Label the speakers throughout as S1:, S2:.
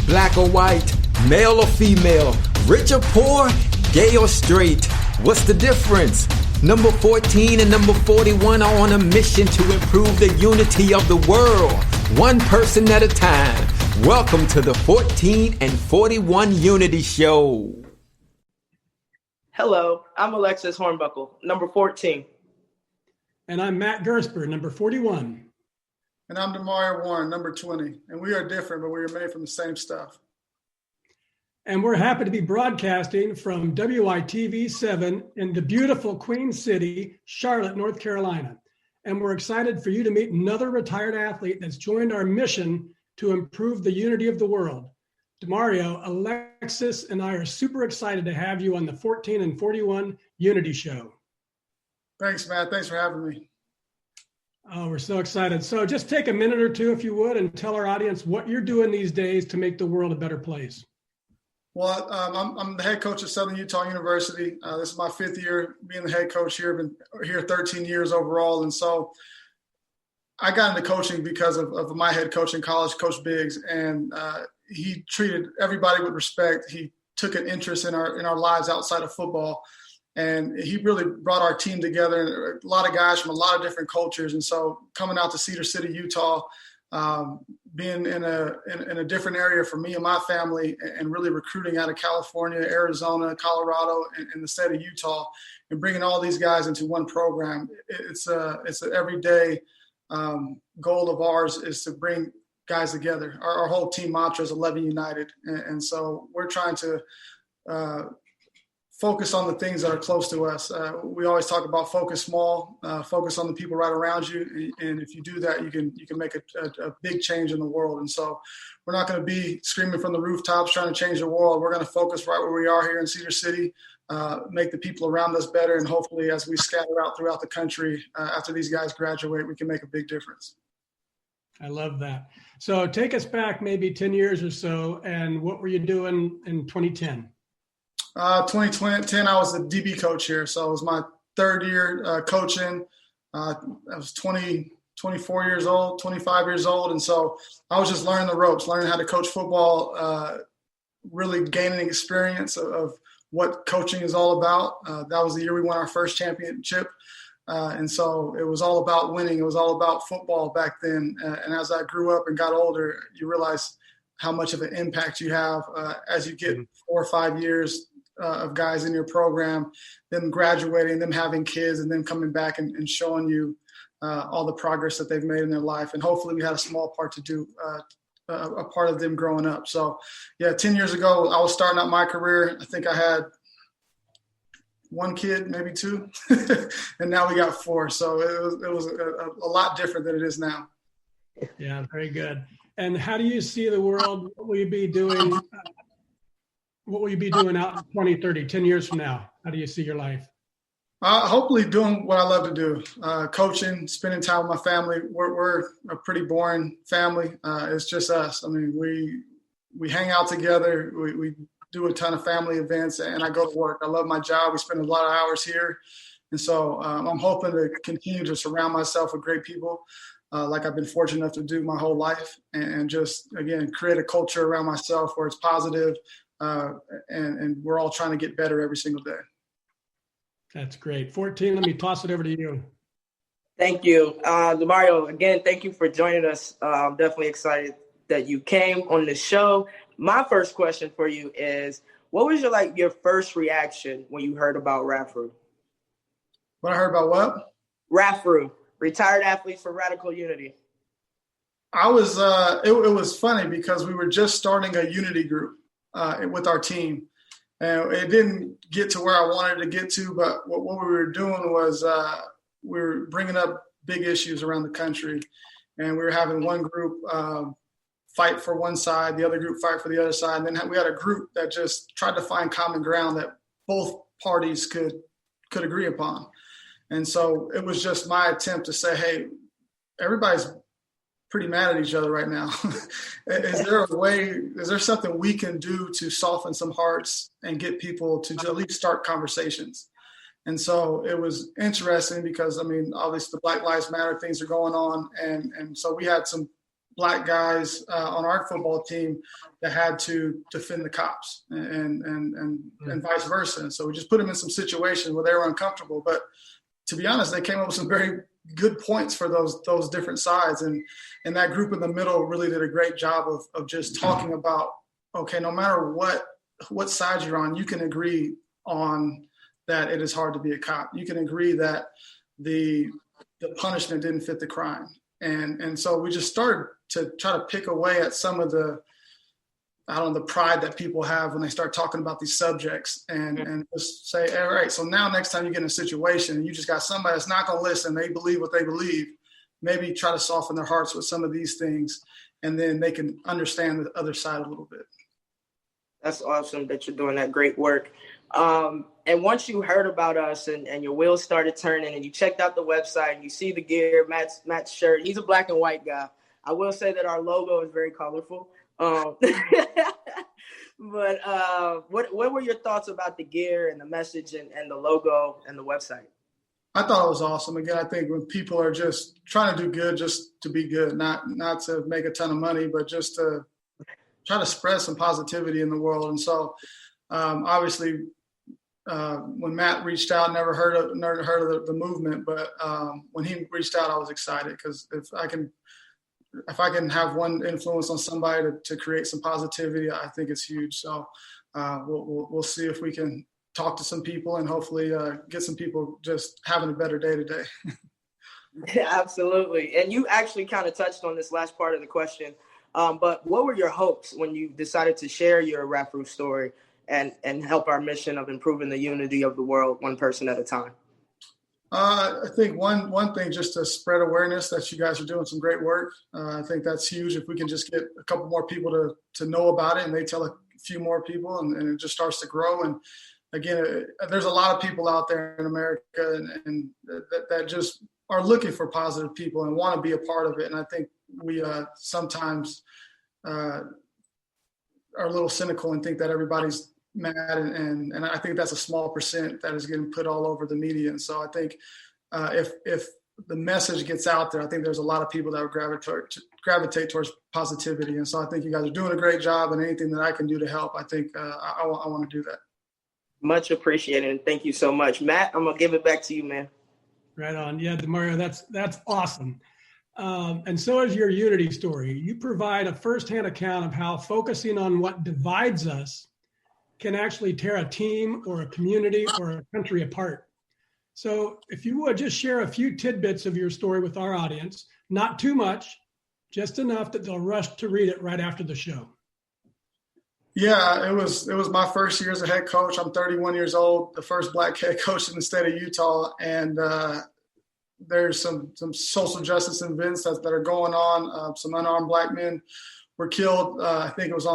S1: black or white, male or female, rich or poor, gay or straight. What's the difference? Number 14 and number 41 are on a mission to improve the unity of the world, one person at a time. Welcome to the 14 and 41 Unity Show.
S2: Hello, I'm Alexis Hornbuckle, number 14.
S3: And I'm Matt Gersper, number 41.
S4: And I'm Demario Warren, number 20. And we are different, but we are made from the same stuff.
S3: And we're happy to be broadcasting from WITV 7 in the beautiful Queen City, Charlotte, North Carolina. And we're excited for you to meet another retired athlete that's joined our mission to improve the unity of the world. Demario, Alexis, and I are super excited to have you on the 14 and 41 Unity Show.
S4: Thanks, Matt. Thanks for having me.
S3: Oh, we're so excited. So just take a minute or two, if you would, and tell our audience what you're doing these days to make the world a better place.
S4: Well, I'm the head coach at Southern Utah University. This is my 5th year being the head coach here. I've been here 13 years overall. And so I got into coaching because of my head coach in college, Coach Biggs. And he treated everybody with respect. He took an interest in our lives outside of football. And he really brought our team together. A lot of guys from a lot of different cultures. And so coming out to Cedar City, Utah, being in a different area for me and my family, and really recruiting out of California, Arizona, Colorado, and the state of Utah, and bringing all these guys into one program. It's an everyday goal of ours is to bring guys together. Our whole team mantra is 11 United. And so we're trying to focus on the things that are close to us. We always talk about focus small, focus on the people right around you. And if you do that, you can make a big change in the world. And so we're not going to be screaming from the rooftops trying to change the world. We're going to focus right where we are here in Cedar City, make the people around us better. And hopefully as we scatter out throughout the country, after these guys graduate, we can make a big difference.
S3: I love that. So take us back maybe 10 years or so. And what were you doing in 2010?
S4: 2010, I was the DB coach here. So it was my 3rd year coaching. I was 24 years old, 25 years old. And so I was just learning the ropes, learning how to coach football, really gaining experience of what coaching is all about. That was the year we won our first championship. And so it was all about winning. It was all about football back then. And as I grew up and got older, you realize how much of an impact you have as you get 4 or 5 years of guys in your program, them graduating, them having kids, and then coming back and showing you all the progress that they've made in their life. And hopefully we had a small part to do, a part of them growing up. So, yeah, 10 years ago, I was starting out my career. I think I had 1 kid, maybe 2, and now we got 4. So it was a lot different than it is now.
S3: Yeah, very good. And how do you see the world? What will you be doing? What will you be doing out in 2030, 10 years from now? How do you see your life?
S4: Hopefully doing what I love to do, coaching, spending time with my family. We're a pretty boring family. It's just us. I mean, we hang out together. We do a ton of family events, and I go to work. I love my job. We spend a lot of hours here. And so I'm hoping to continue to surround myself with great people, like I've been fortunate enough to do my whole life, and just, again, create a culture around myself where it's positive, and we're all trying to get better every single day.
S3: That's great. 14, let me toss it over to you.
S2: Thank you. Demario, again, thank you for joining us. I'm definitely excited that you came on the show. My first question for you is, what was your first reaction when you heard about RAFRU?
S4: When I heard about what?
S2: RAFRU, Retired Athletes for Radical Unity.
S4: I was, it was funny because we were just starting a unity group with our team. And it didn't get to where I wanted to get to, but what we were doing was we were bringing up big issues around the country. And we were having one group fight for one side, the other group fight for the other side. And then we had a group that just tried to find common ground that both parties could agree upon. And so it was just my attempt to say, hey, everybody's pretty mad at each other right now. Is there something we can do to soften some hearts and get people to at least start conversations? And so it was interesting because, I mean, obviously the Black Lives Matter things are going on. And so we had some black guys on our football team that had to defend the cops and vice versa. And so we just put them in some situations where they were uncomfortable. But to be honest, they came up with some very good points for those different sides. And that group in the middle really did a great job of just talking about, okay, no matter what side you're on, you can agree on that it is hard to be a cop. You can agree that the punishment didn't fit the crime. And so we just started to try to pick away at some of the pride that people have when they start talking about these subjects and just say, all right, so now next time you get in a situation and you just got somebody that's not going to listen, they believe what they believe, maybe try to soften their hearts with some of these things, and then they can understand the other side a little bit.
S2: That's awesome that you're doing that great work. And once you heard about us and your wheels started turning and you checked out the website and you see the gear, Matt's shirt, he's a black and white guy. I will say that our logo is very colorful. But what were your thoughts about the gear and the message and the logo and the website?
S4: I thought it was awesome. Again, I think when people are just trying to do good, just to be good, not to make a ton of money, but just to try to spread some positivity in the world. And so obviously when Matt reached out, never heard of the movement, but when he reached out, I was excited because if I can have one influence on somebody to create some positivity, I think it's huge. So we'll see if we can talk to some people and hopefully get some people just having a better day today.
S2: Yeah, absolutely. And you actually kind of touched on this last part of the question. But what were your hopes when you decided to share your Rap Roof story and help our mission of improving the unity of the world one person at a time?
S4: I think one thing, just to spread awareness that you guys are doing some great work. I think that's huge. If we can just get a couple more people to know about it and they tell a few more people and it just starts to grow. And again, there's a lot of people out there in America and that just are looking for positive people and want to be a part of it. And I think we sometimes are a little cynical and think that everybody's mad, and I think that's a small percent that is getting put all over the media. And so I think if the message gets out there, I think there's a lot of people that would gravitate towards positivity. And so I think you guys are doing a great job, and anything that I can do to help, I think I want to do that. Much
S2: appreciated, and thank you so much. Matt, I'm going to give it back to you, man.
S3: Right on. Yeah, Demario, that's awesome. And so is your unity story. You provide a firsthand account of how focusing on what divides us can actually tear a team or a community or a country apart. So if you would just share a few tidbits of your story with our audience, not too much, just enough that they'll rush to read it right after the show.
S4: Yeah, it was my first year as a head coach. I'm 31 years old, the first black head coach in the state of Utah. And there's some social justice events that are going on. Some unarmed black men were killed. I think it was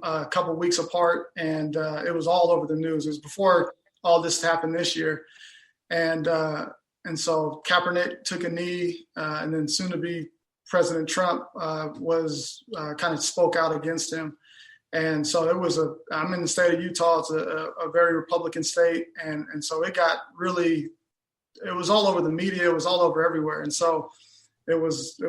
S4: a couple of weeks apart, and it was all over the news. It was before all this happened this year. And so Kaepernick took a knee, and then soon to be President Trump was kind of spoke out against him. And so I'm in the state of Utah. It's a very Republican state. And so it was all over the media. It was all over everywhere. And so it was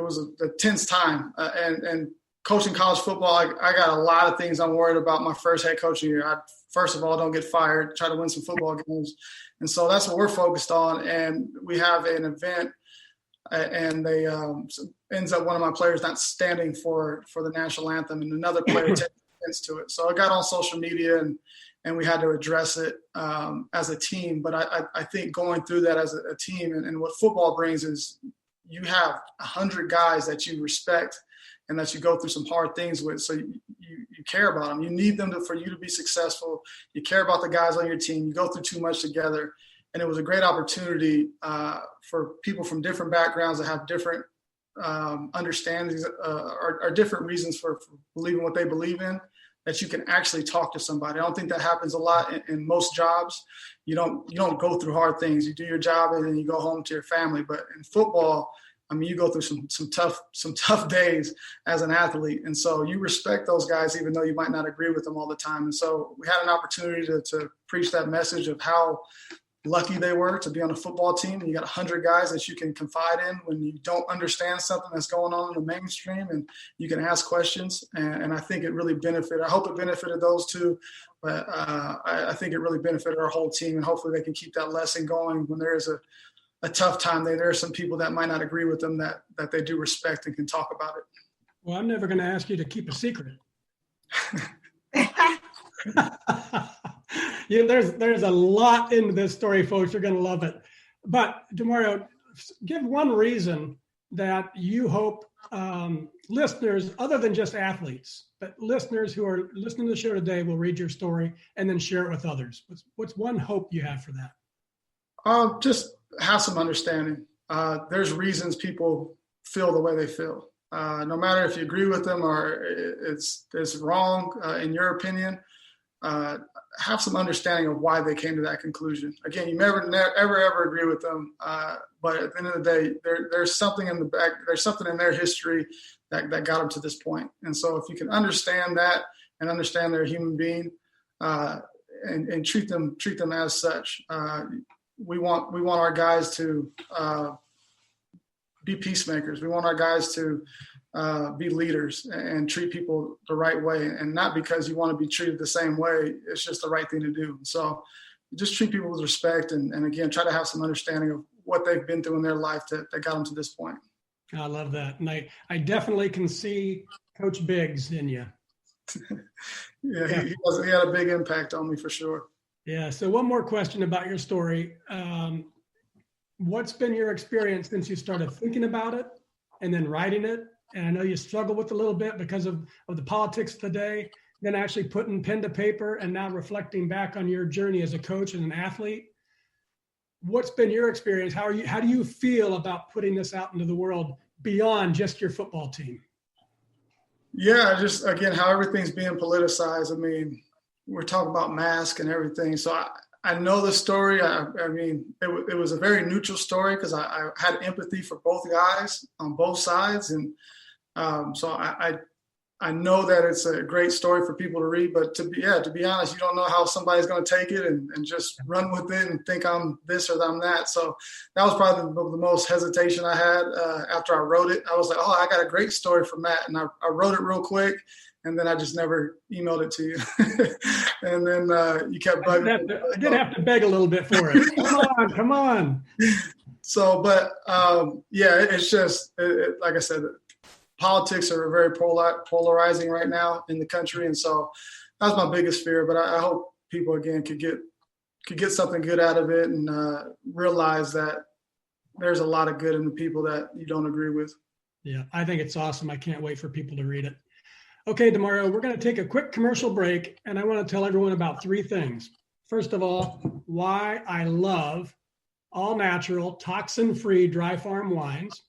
S4: a tense time. And coaching college football, I got a lot of things I'm worried about my first head coaching year. First of all, don't get fired, try to win some football games. And so that's what we're focused on. And we have an event, and they ends up one of my players not standing for the national anthem, and another player takes offense to it. So I got on social media and we had to address it as a team. But I think going through that as a team and what football brings is you have 100 guys that you respect and that you go through some hard things with. So you care about them. You need them for you to be successful. You care about the guys on your team. You go through too much together. And it was a great opportunity for people from different backgrounds that have different understandings or different reasons for believing what they believe in, that you can actually talk to somebody. I don't think that happens a lot in most jobs. You don't go through hard things. You do your job and then you go home to your family. But in football, I mean, you go through some tough days as an athlete. And so you respect those guys, even though you might not agree with them all the time. And so we had an opportunity to preach that message of how lucky they were to be on a football team. And you got 100 guys that you can confide in when you don't understand something that's going on in the mainstream, and you can ask questions. And I think it really benefited. I hope it benefited those two, but I think it really benefited our whole team. And hopefully they can keep that lesson going when there is a tough time. There are some people that might not agree with them that they do respect and can talk about it.
S3: Well, I'm never going to ask you to keep a secret. Yeah, there's a lot into this story, folks. You're going to love it. But Demario, give one reason that you hope listeners, other than just athletes, but listeners who are listening to the show today will read your story and then share it with others. What's one hope you have for that?
S4: Just have some understanding. There's reasons people feel the way they feel. No matter if you agree with them or it's wrong in your opinion, have some understanding of why they came to that conclusion. Again, you never ever agree with them, but at the end of the day, there's something in the back. There's something in their history that got them to this point. And so, if you can understand that and understand they're a human being, and treat them as such, we want our guys to be peacemakers. We want our guys to be leaders and treat people the right way, and not because you want to be treated the same way. It's just the right thing to do. So just treat people with respect, and again, try to have some understanding of what they've been through in their life that got them to this point.
S3: I love that. And I definitely can see Coach Biggs in you.
S4: Yeah. He had a big impact on me for sure.
S3: Yeah. So one more question about your story. What's been your experience since you started thinking about it and then writing it? And I know you struggle with it a little bit because of the politics of the day, then actually putting pen to paper and now reflecting back on your journey as a coach and an athlete. What's been your experience? How do you feel about putting this out into the world beyond just your football team?
S4: Yeah, just again, how everything's being politicized. I mean, we're talking about masks and everything. So I know the story. I mean, it was a very neutral story because I had empathy for both guys on both sides. And so I know that it's a great story for people to read, but to be honest, you don't know how somebody's going to take it and just run with it and think I'm this or I'm that. So that was probably the most hesitation I had after I wrote it. I was like, I got a great story for Matt. And I wrote it real quick, and then I just never emailed it to you. And then you kept bugging.
S3: I did have to beg a little bit for it. Come on.
S4: So, but it's just, like I said, politics are very polarizing right now in the country. And so that was my biggest fear, but I hope people again could get something good out of it and realize that there's a lot of good in the people that you don't agree with.
S3: Yeah, I think it's awesome. I can't wait for people to read it. Okay, Demario, we're going to take a quick commercial break, and I want to tell everyone about 3 things. First of all, why I love all natural, toxin-free dry farm wines,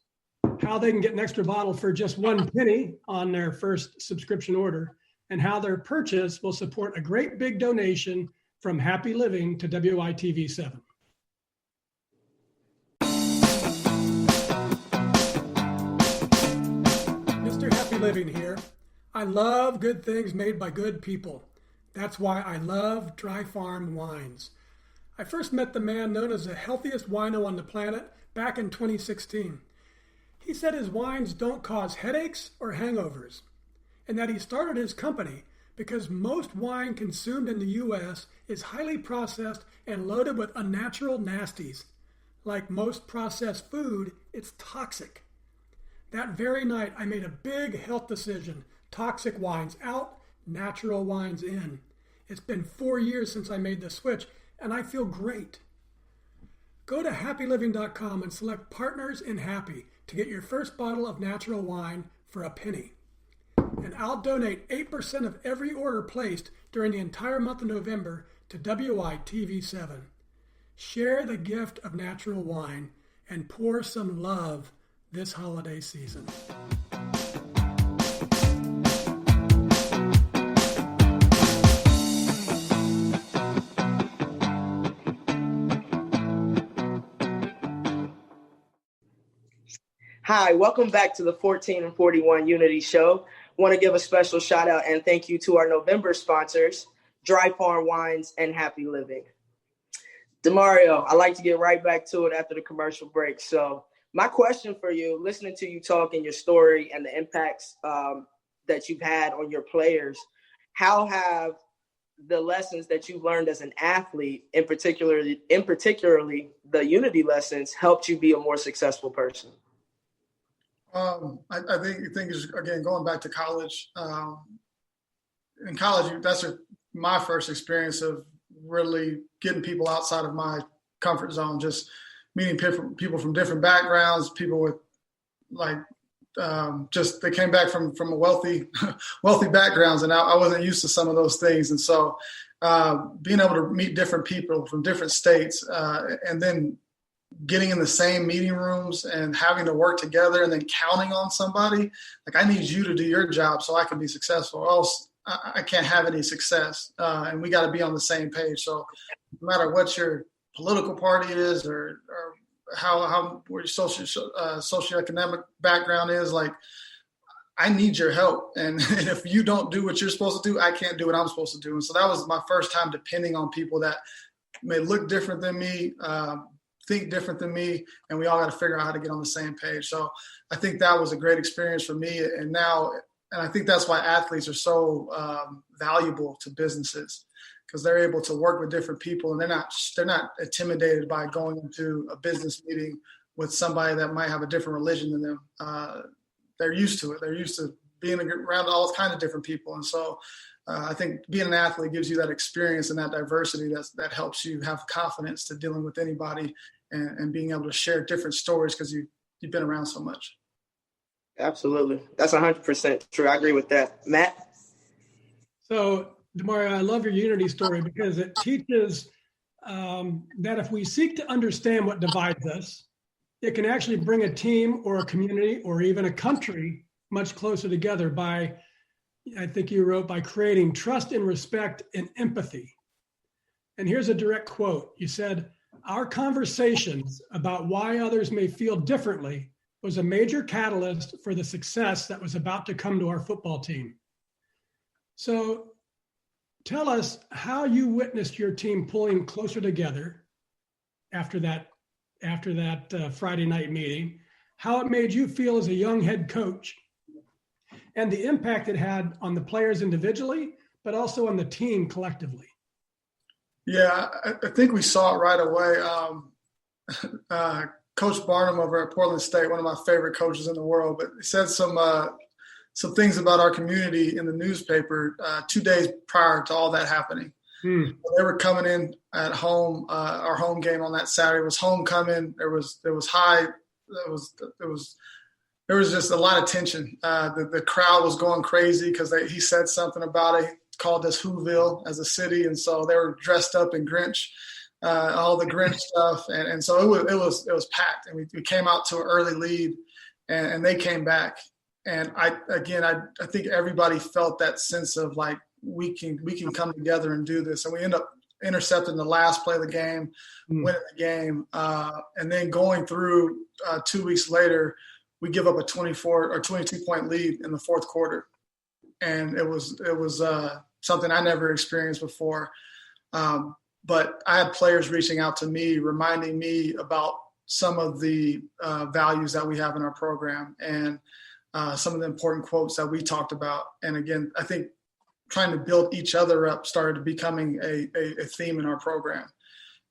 S3: how they can get an extra bottle for just 1 penny on their first subscription order, and how their purchase will support a great big donation from Happy Living to WITV7. Mr. Happy Living here. I love good things made by good people. That's why I love dry farm wines. I first met the man known as the healthiest wino on the planet back in 2016. He said his wines don't cause headaches or hangovers, and that he started his company because most wine consumed in the U.S. is highly processed and loaded with unnatural nasties. Like most processed food, it's toxic. That very night, I made a big health decision. Toxic wines out, natural wines in. It's been 4 years since I made the switch, and I feel great. Go to happyliving.com and select Partners in Happy to get your first bottle of natural wine for a penny. And I'll donate 8% of every order placed during the entire month of November to WITV7. Share the gift of natural wine and pour some love this holiday season.
S2: Hi, welcome back to the 14 and 41 Unity Show. Want to give a special shout out and thank you to our November sponsors, Dry Farm Wines and Happy Living. Demario, I like to get right back to it after the commercial break. So my question for you, listening to you talk and your story and the impacts that you've had on your players, how have the lessons that you learned as an athlete, in particularly the unity lessons, helped you be a more successful person?
S4: I think is, again, going back to college. In college, that's my first experience of really getting people outside of my comfort zone, just meeting people from different backgrounds, people with just they came back from a wealthy backgrounds, and I wasn't used to some of those things. And so being able to meet different people from different states and then getting in the same meeting rooms and having to work together and then counting on somebody, like, I need you to do your job so I can be successful, or else I can't have any success. And we got to be on the same page. So no matter what your political party is or how your socioeconomic background is, like, I need your help. And if you don't do what you're supposed to do, I can't do what I'm supposed to do. And so that was my first time depending on people that may look different than me, think different than me, and we all got to figure out how to get on the same page. So I think that was a great experience for me. And I think that's why athletes are so valuable to businesses, because they're able to work with different people, and they're not intimidated by going into a business meeting with somebody that might have a different religion than them. They're used to it. They're used to being around all kinds of different people. And so I think being an athlete gives you that experience and that diversity that helps you have confidence to dealing with anybody and being able to share different stories because you've been around so much.
S2: Absolutely. That's 100% true. I agree with that. Matt?
S3: So, Demario, I love your unity story because it teaches that if we seek to understand what divides us, it can actually bring a team or a community or even a country much closer together by, I think you wrote, by creating trust and respect and empathy. And here's a direct quote. You said, "Our conversations about why others may feel differently was a major catalyst for the success that was about to come to our football team." So tell us how you witnessed your team pulling closer together after that Friday night meeting, how it made you feel as a young head coach, and the impact it had on the players individually, but also on the team collectively.
S4: Yeah, I think we saw it right away. Coach Barnum over at Portland State, one of my favorite coaches in the world, but he said some things about our community in the newspaper 2 days prior to all that happening. They were coming in at home. Our home game on that Saturday was homecoming. There was just a lot of tension. The crowd was going crazy because he said something about it. He called us Whoville as a city, and so they were dressed up in Grinch, all the Grinch stuff, and so it was packed. And we came out to an early lead, and they came back. And I think everybody felt that sense of like, we can come together and do this. And we end up intercepting the last play of the game, winning the game. And then going through 2 weeks later, we give up a 24 or 22-point lead in the fourth quarter. And it was something I never experienced before. But I had players reaching out to me, reminding me about some of the values that we have in our program and some of the important quotes that we talked about. And again, I think trying to build each other up started becoming a theme in our program.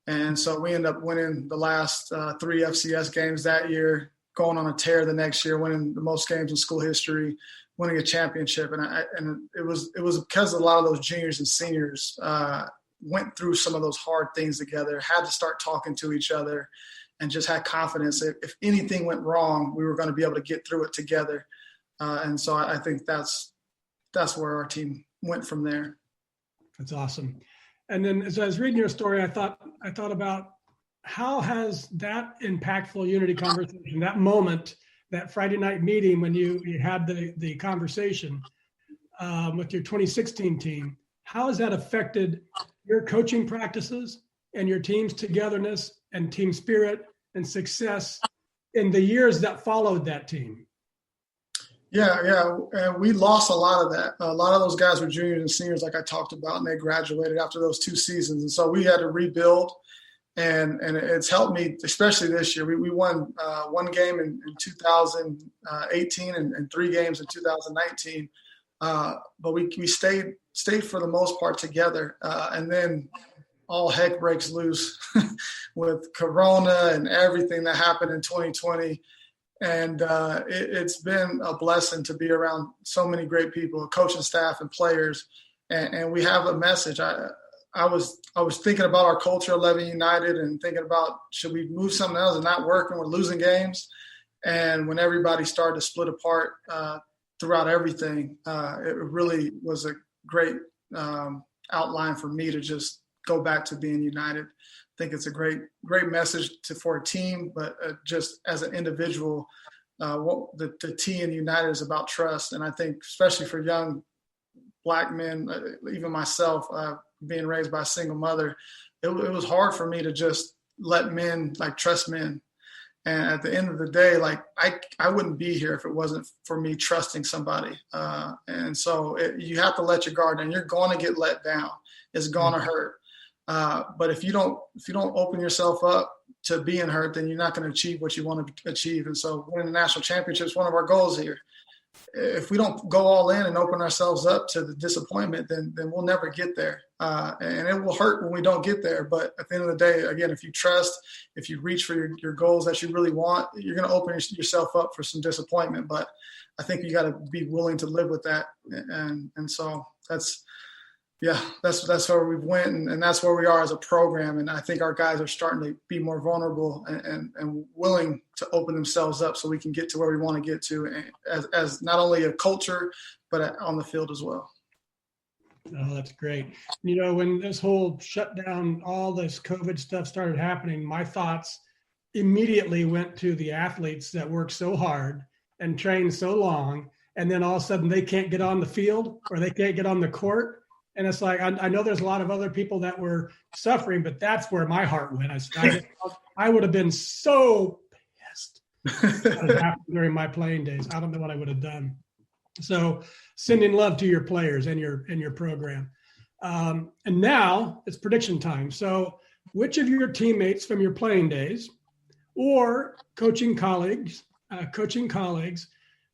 S4: And so we ended up winning the last 3 FCS games that year, going on a tear the next year, winning the most games in school history, winning a championship. And it was because a lot of those juniors and seniors went through some of those hard things together, had to start talking to each other, and just had confidence that if anything went wrong, we were going to be able to get through it together. And so I think that's where our team went from there.
S3: That's awesome. And then as I was reading your story, I thought about how has that impactful unity conversation, that moment, that Friday night meeting when you had the conversation with your 2016 team, how has that affected your coaching practices and your team's togetherness and team spirit and success in the years that followed that team?
S4: Yeah. And we lost a lot of that. A lot of those guys were juniors and seniors, like I talked about, and they graduated after those 2 seasons. And so we had to rebuild. And it's helped me, especially this year. We won one game in 2018 and 3 games in 2019. But we stayed for the most part together. And then all heck breaks loose with Corona and everything that happened in 2020. And it's been a blessing to be around so many great people, coaching staff and players. And we have a message. I was thinking about our culture, 11 United, and thinking about, should we move something else and not working? We're losing games. And when everybody started to split apart throughout everything, it really was a great outline for me to just go back to being united. I think it's a great message for a team, but just as an individual, what the T in United is about trust. And I think especially for young Black men, even myself, being raised by a single mother, it was hard for me to just let men, trust men. And at the end of the day, I wouldn't be here if it wasn't for me trusting somebody. And so you have to let your guard down. You're going to get let down. It's going to hurt. But if you don't open yourself up to being hurt, then you're not going to achieve what you want to achieve. And so winning the national championship is one of our goals here. If we don't go all in and open ourselves up to the disappointment, then we'll never get there. And it will hurt when we don't get there. But at the end of the day, again, if you trust, if you reach for your goals that you really want, you're going to open yourself up for some disappointment. But I think you got to be willing to live with that. And so that's where we went, and that's where we are as a program. And I think our guys are starting to be more vulnerable and willing to open themselves up so we can get to where we want to get to as not only a culture, but on the field as well.
S3: Oh, that's great. When this whole shutdown, all this COVID stuff started happening, my thoughts immediately went to the athletes that work so hard and train so long, and then all of a sudden they can't get on the field or they can't get on the court. And it's like, I know there's a lot of other people that were suffering, but that's where my heart went. I would have been so pissed what happened during my playing days. I don't know what I would have done. So sending love to your players and your program. And now it's prediction time. So which of your teammates from your playing days or coaching colleagues,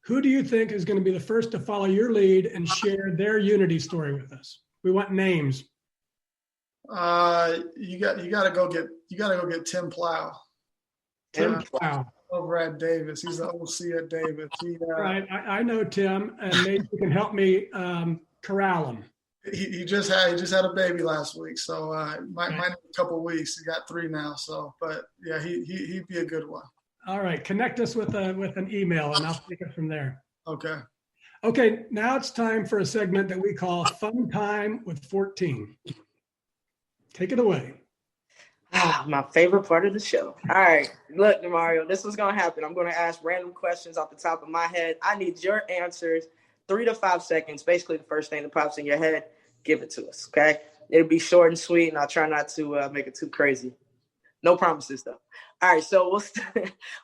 S3: who do you think is going to be the first to follow your lead and share their unity story with us? We want names.
S4: You got to go get Tim Plow.
S3: Tim Plow
S4: over at Davis. He's the OC at Davis.
S3: Right, I know Tim, and maybe you can help me corral him.
S4: He just had a baby last week, so might need a couple of weeks. He got 3 now, so but yeah, he'd be a good one.
S3: All right, connect us with an email, and I'll take it from there.
S4: Okay.
S3: Okay, now it's time for a segment that we call Fun Time with 14. Take it away.
S2: My favorite part of the show. All right, look, Demario, this is going to happen. I'm going to ask random questions off the top of my head. I need your answers, 3 to 5 seconds, basically the first thing that pops in your head. Give it to us, okay? It'll be short and sweet, and I'll try not to make it too crazy. No promises, though. All right, so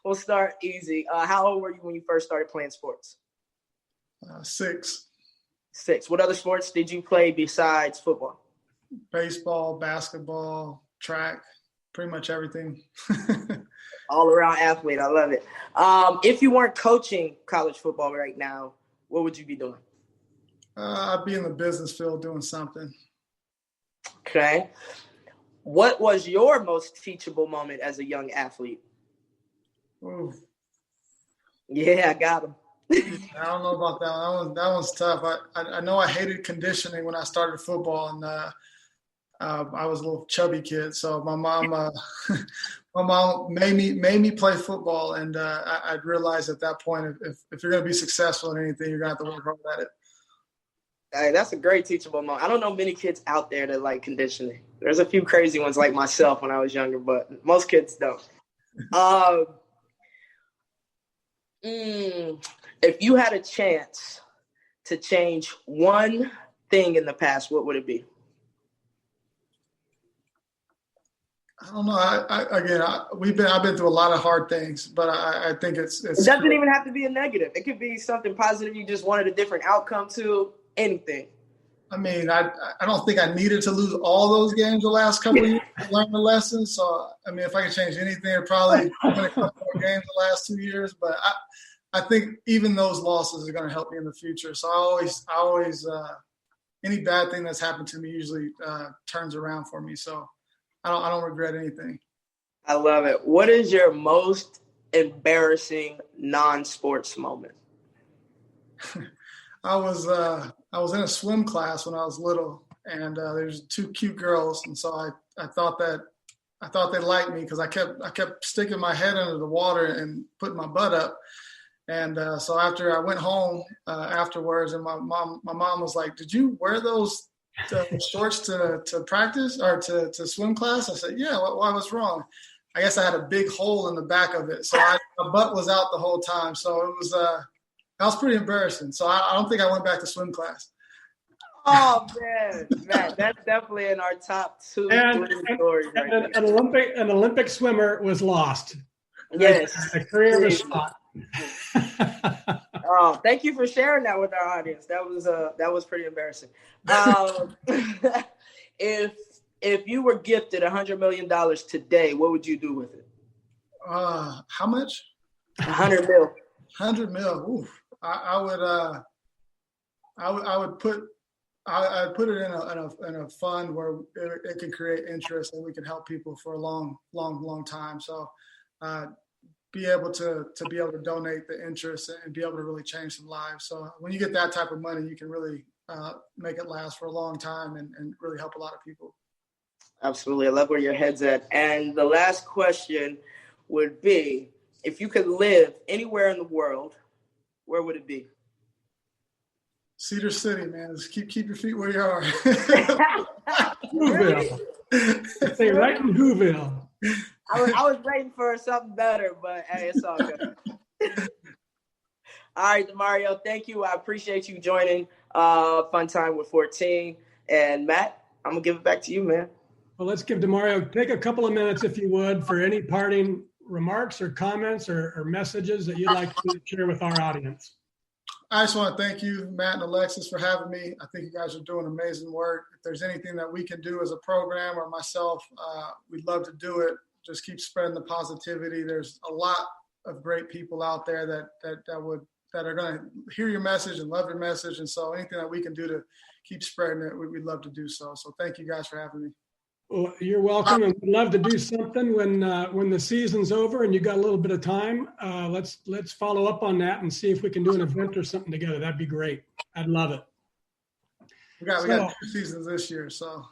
S2: we'll start easy. How old were you when you first started playing sports?
S4: 6.
S2: 6. What other sports did you play besides football?
S4: Baseball, basketball, track, pretty much everything.
S2: All-around athlete. I love it. If you weren't coaching college football right now, what would you be doing?
S4: I'd be in the business field doing something.
S2: Okay. What was your most teachable moment as a young athlete?
S4: Ooh.
S2: Yeah, I got him.
S4: I don't know about that one. That one's tough. I know I hated conditioning when I started football, and I was a little chubby kid. So my mom made me play football, and I realized at that point if you're going to be successful in anything, you're going to have to work hard at it.
S2: Hey, that's a great teachable moment. I don't know many kids out there that like conditioning. There's a few crazy ones like myself when I was younger, but most kids don't. If you had a chance to change one thing in the past, what would it be?
S4: I don't know. I've been through a lot of hard things, but I think it's. It
S2: doesn't even have to be a negative. It could be something positive. You just wanted a different outcome to anything.
S4: I mean, I don't think I needed to lose all those games the last couple of years to learn the lessons. So, I mean, if I could change anything, it probably been a couple more games the last 2 years. But I think even those losses are going to help me in the future. So I always any bad thing that's happened to me usually turns around for me. So I don't regret anything.
S2: I love it. What is your most embarrassing non-sports moment?
S4: I was in a swim class when I was little, and there's 2 cute girls, and so I thought they liked me because I kept sticking my head under the water and putting my butt up, and so after I went home afterwards, and my mom was like, "Did you wear those shorts to practice or to swim class?" I said, "Yeah. Why was wrong?" I guess I had a big hole in the back of it, so my butt was out the whole time. So it was that was pretty embarrassing. So I don't think I went back to swim class.
S2: Oh man, that's definitely in our top 2, 3 stories. Right
S3: an Olympic swimmer was lost.
S2: Yes,
S3: a career was shot.
S2: Oh, thank you for sharing that with our audience. That was pretty embarrassing. If you were gifted $100 million today, what would you do with it?
S4: How much?
S2: $100 million.
S4: 100 mil. Ooh. I would put it in a fund where it can create interest and we can help people for a long time. So be able to donate the interest and be able to really change some lives. So when you get that type of money, you can really make it last for a long time and really help a lot of people.
S2: Absolutely. I love where your head's at. And the last question would be, if you could live anywhere in the world, where would it be?
S4: Cedar City, man. Just keep your feet where you are.
S3: Whoville. Stay right in Whoville.
S2: I was waiting for something better, but hey, it's all good. All right, Demario, thank you. I appreciate you joining Fun Time with 14. And Matt, I'm going to give it back to you, man.
S3: Well, let's give Demario, take a couple of minutes, if you would, for any parting remarks or comments or messages that you'd like to share with our audience.
S4: I just want to thank you, Matt and Alexis, for having me. I think you guys are doing amazing work. If there's anything that we can do as a program or myself, we'd love to do it. Just keep spreading the positivity. There's a lot of great people out there that are going to hear your message and love your message. And so anything that we can do to keep spreading it, we'd love to do so. So thank you guys for having me.
S3: Well, you're welcome, and we'd love to do something when the season's over and you got a little bit of time. Let's follow up on that and see if we can do an event or something together. That'd be great. I'd love it.
S4: We got 2 seasons this year, so.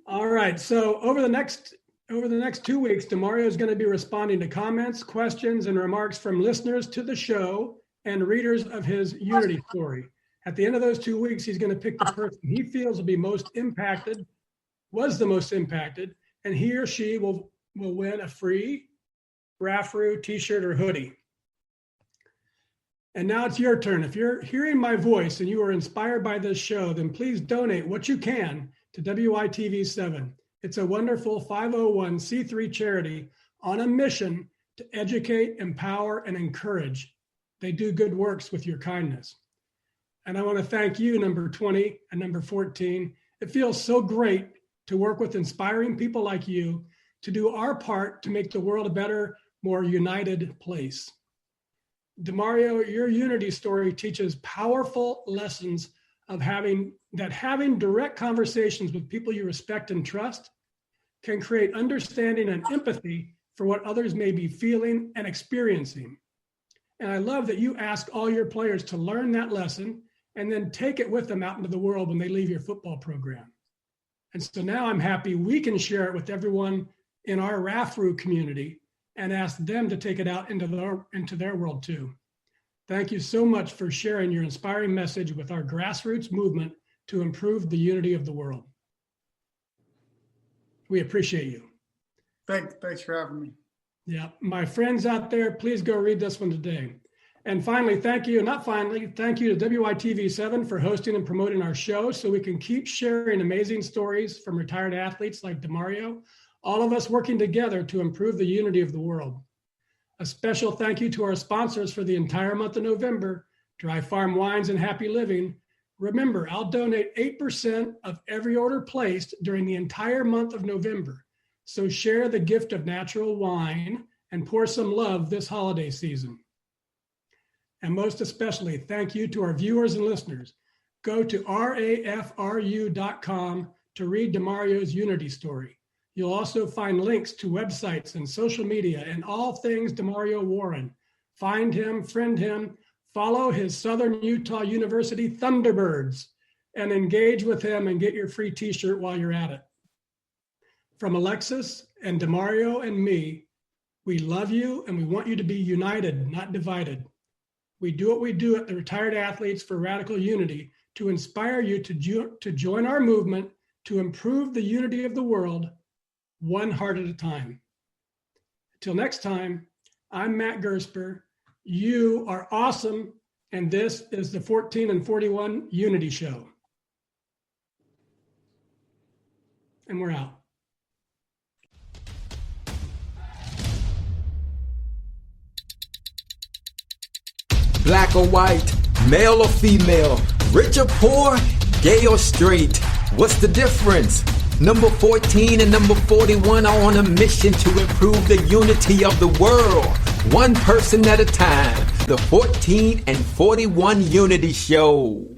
S3: All right. So over the next 2 weeks, Demario is going to be responding to comments, questions, and remarks from listeners to the show and readers of his Unity story. At the end of those 2 weeks, he's going to pick the person he feels will be was the most impacted, and he or she will win a free Raffroo t-shirt or hoodie. And now it's your turn. If you're hearing my voice and you are inspired by this show, then please donate what you can to WITV7. It's a wonderful 501c3 charity on a mission to educate, empower, and encourage. They do good works with your kindness. And I want to thank you, number 20 and number 14. It feels so great to work with inspiring people like you to do our part to make the world a better, more united place. Demario, your Unity story teaches powerful lessons of having direct conversations with people you respect and trust can create understanding and empathy for what others may be feeling and experiencing. And I love that you ask all your players to learn that lesson and then take it with them out into the world when they leave your football program. And so now I'm happy we can share it with everyone in our Raffroo community and ask them to take it out into their world too. Thank you so much for sharing your inspiring message with our grassroots movement to improve the unity of the world. We appreciate you.
S4: Thanks for having me.
S3: Yeah, my friends out there, please go read this one today. And finally, thank you to WITV7 for hosting and promoting our show so we can keep sharing amazing stories from retired athletes like Demario, all of us working together to improve the unity of the world. A special thank you to our sponsors for the entire month of November, Dry Farm Wines and Happy Living, Remember, I'll donate 8% of every order placed during the entire month of November. So share the gift of natural wine and pour some love this holiday season. And most especially, thank you to our viewers and listeners. Go to rafru.com to read Demario's Unity story. You'll also find links to websites and social media and all things Demario Warren. Find him, friend him, follow his Southern Utah University Thunderbirds, and engage with him and get your free t-shirt while you're at it. From Alexis and Demario and me, we love you and we want you to be united, not divided. We do what we do at the Retired Athletes for Radical Unity to inspire you to join our movement to improve the unity of the world one heart at a time. Until next time, I'm Matt Gersper. You are awesome, and this is the 14 and 41 Unity Show. And we're out.
S1: Black or white, male or female, rich or poor, gay or straight. What's the difference? Number 14 and number 41 are on a mission to improve the unity of the world, one person at a time. The 14 and 41 Unity Show.